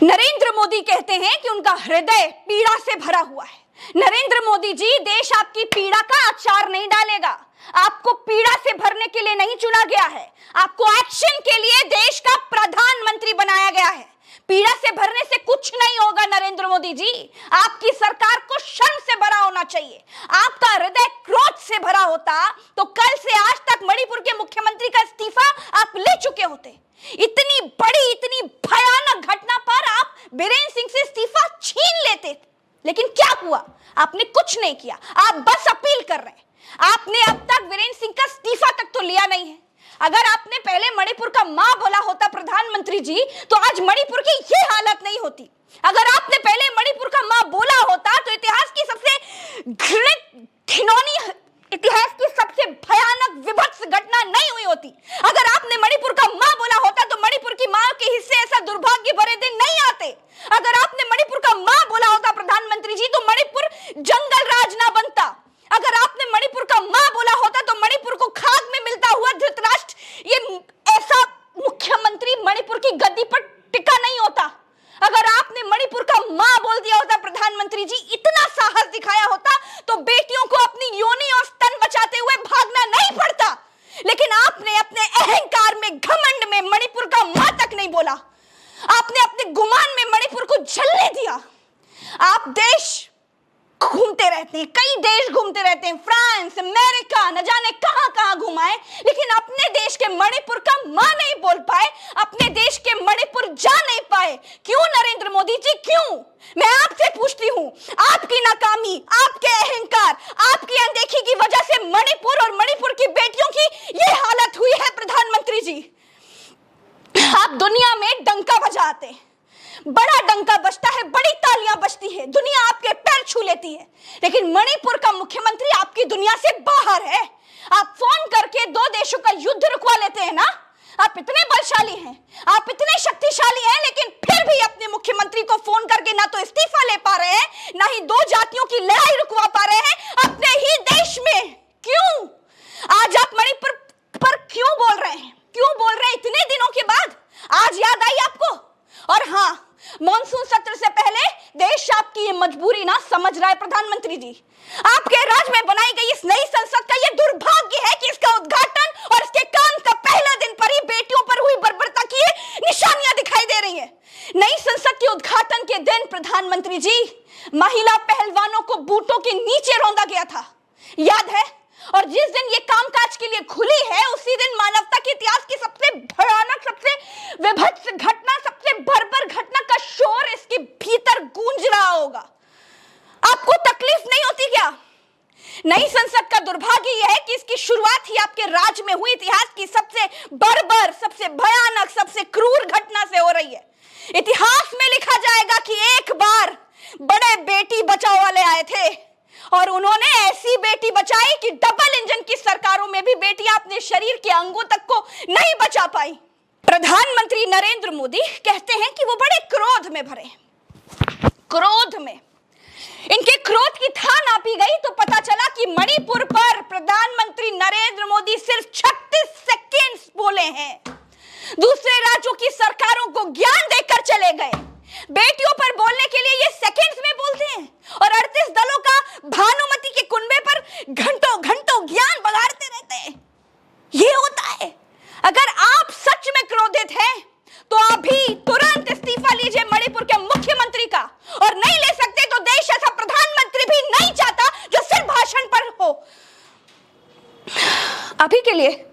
नरेंद्र मोदी कहते हैं कि उनका हृदय पीड़ा से भरा हुआ है। नरेंद्र मोदी जी, देश आपकी पीड़ा का अचार नहीं डालेगा। आपको पीड़ा से भरने के लिए नहीं चुना गया है, आपको एक्शन के लिए देश का प्रधानमंत्री बनाया गया है। पीड़ा से भरने से कुछ नहीं होगा नरेंद्र मोदी जी। आपकी सरकार को शर्म से भरा होना चाहिए। आपका हृदय क्रोध से भरा होता तो कल से आज तक मणिपुर के मुख्यमंत्री का इस्तीफा आप ले चुके होते। इतनी बड़ी, इतनी भयानक घटना पर आप बीरेन सिंह से इस्तीफा छीन लेते, लेकिन क्या हुआ? आपने कुछ नहीं किया, आप बस अपील कर रहे हैं। आपने अब तक बीरेन सिंह का इस्तीफा तक तो लिया नहीं है। अगर आपने पहले मणिपुर का मां बोला होता प्रधानमंत्री जी, तो आज मणिपुर की ये हालत नहीं होती। अगर आपने पहले मणिपुर का मां बोला होता तो इतिहास की सबसे घृणित, घिनौनी, इतिहास की सबसे भयानक, विभत्स घटना नहीं हुई होती। अगर आपने मणिपुर का मां बोला होता तो मणिपुर की मां के हिस्से ऐसा दुर्भाग्य भरे दिन नहीं आते। अगर आपने मणिपुर का मां बोला होता प्रधानमंत्री जी, तो मणिपुर जंगल राज ना बनता। अगर आपने मणिपुर का मां बोला होता तो मणिपुर को खाक में मिलता हुआ धृतराष्ट्र, ये ऐसा मुख्यमंत्री मणिपुर की गद्दी पर टिका नहीं होता। अगर आपने मणिपुर का मां बोल दिया होता प्रधानमंत्री जी, इतना साहस दिखाया होता, तो बेटियों को अपनी योनि और स्तन बचाते हुए भागना नहीं पड़ता। लेकिन आपने अपने अहंकार में, घमंड में मणिपुर का मां तक नहीं बोला। आपने अपने गुमान में मणिपुर को जलने दिया। आप देश घूमते रहते हैं, कई देश घूमते रहते हैं, फ्रांस, अमेरिका, न जाने कहां कहां घुमाए, लेकिन अपने देश के मणिपुर का मां नहीं बोल पाए, अपने देश के मणिपुर जा नहीं पाए। क्यों नरेंद्र मोदी जी, क्यों? मैं आपसे पूछती हूं। आपकी नाकामी, आपके अहंकार, आपकी अनदेखी की वजह से मणिपुर और मणिपुर की बेटियों की यह हालत हुई है प्रधानमंत्री जी। आप दुनिया में डंका बजाते हैं, बड़ा डंका बजता है, बड़ी तालियां बजती है, दुनिया आपके पैर छू लेती है, लेकिन मणिपुर का मुख्यमंत्री आपकी दुनिया से बाहर है। आप फोन करके दो देशों का युद्ध रुकवा लेते हैं ना। आप इतने बलशाली हैं, आप इतने शक्तिशाली हैं, लेकिन फिर भी अपने मुख्यमंत्री को फोन करके ना तो इस्तीफा ले पा रहे हैं, ना ही दो जातियों की लड़ाई रुकवा पा रहे हैं अपने ही देश में। क्यों? आज आप मणिपुर पर क्यों बोल रहे हैं? क्यों बोल रहे हैं इतने दिनों के बाद? आज याद आई आपको? और हाँ, मॉनसून सत्र से पहले देश आपकी ये मजबूरी ना समझ रहा है प्रधानमंत्री जी। आपके राज्य में बनाई गई इस नई संसद का ये दुर्भाग्य है कि इसका उद्घाटन और इसके काम का पहला दिन पर ही बेटियों पर हुई बर्बरता की निशानियां दिखाई दे रही है। नई संसद के उद्घाटन के दिन प्रधानमंत्री जी, महिला पहलवानों को बूटों के नीचे रौंदा गया था, याद है? और जिस दिन ये कामकाज के लिए खुली है, उसी दिन मानवता के इतिहास की सबसे भयानक, सबसे विभत्स घटना, सबसे बर्बर घटना का शोर इसके भीतर गूंज रहा होगा। आपको तकलीफ नहीं होती क्या? नई संसद का दुर्भाग्य यह है कि इसकी शुरुआत ही आपके राज्य में हुई इतिहास की सबसे बर्बर, सबसे भयानक, सबसे क्रूर घटना से हो रही है। इतिहास में लिखा जाएगा कि एक बार बड़े बेटी बचाओ वाले आए थे और उन्होंने ऐसी बेटी बचाई कि डबल इंजन की सरकारों में भी बेटियां अपने शरीर के अंगों तक को नहीं बचा पाई। प्रधानमंत्री नरेंद्र मोदी कहते हैं कि वो बड़े क्रोध में भरे हैं। क्रोध में इनके क्रोध की था नापी गई तो पता चला कि मणिपुर पर प्रधानमंत्री नरेंद्र मोदी सिर्फ 36 सेकेंड्स बोले हैं। दूसरे राज्यों की सरकारों को ज्ञान देकर चले गए। बेटियों पर बोलने के लिए ये सेकंड्स में बोलते हैं और 38 दलों का भानुमति के कुनबे पर घंटों घंटों ज्ञान बघाड़ते रहते हैं। ये होता है। अगर आप सच में क्रोधित हैं तो अभी तुरंत इस्तीफा लीजिए मणिपुर के मुख्यमंत्री का, और नहीं ले सकते तो देश ऐसा प्रधानमंत्री भी नहीं चाहता जो सिर्फ भाषण पर हो। अभी के लिए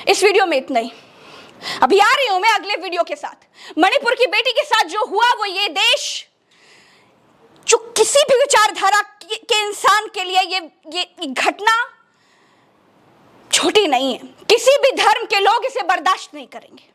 इस वीडियो में इतना ही। अभी आ रही हूं मैं अगले वीडियो के साथ। मणिपुर की बेटी के साथ जो हुआ, वो ये देश, जो किसी भी विचारधारा के इंसान के लिए ये घटना छोटी नहीं है। किसी भी धर्म के लोग इसे बर्दाश्त नहीं करेंगे।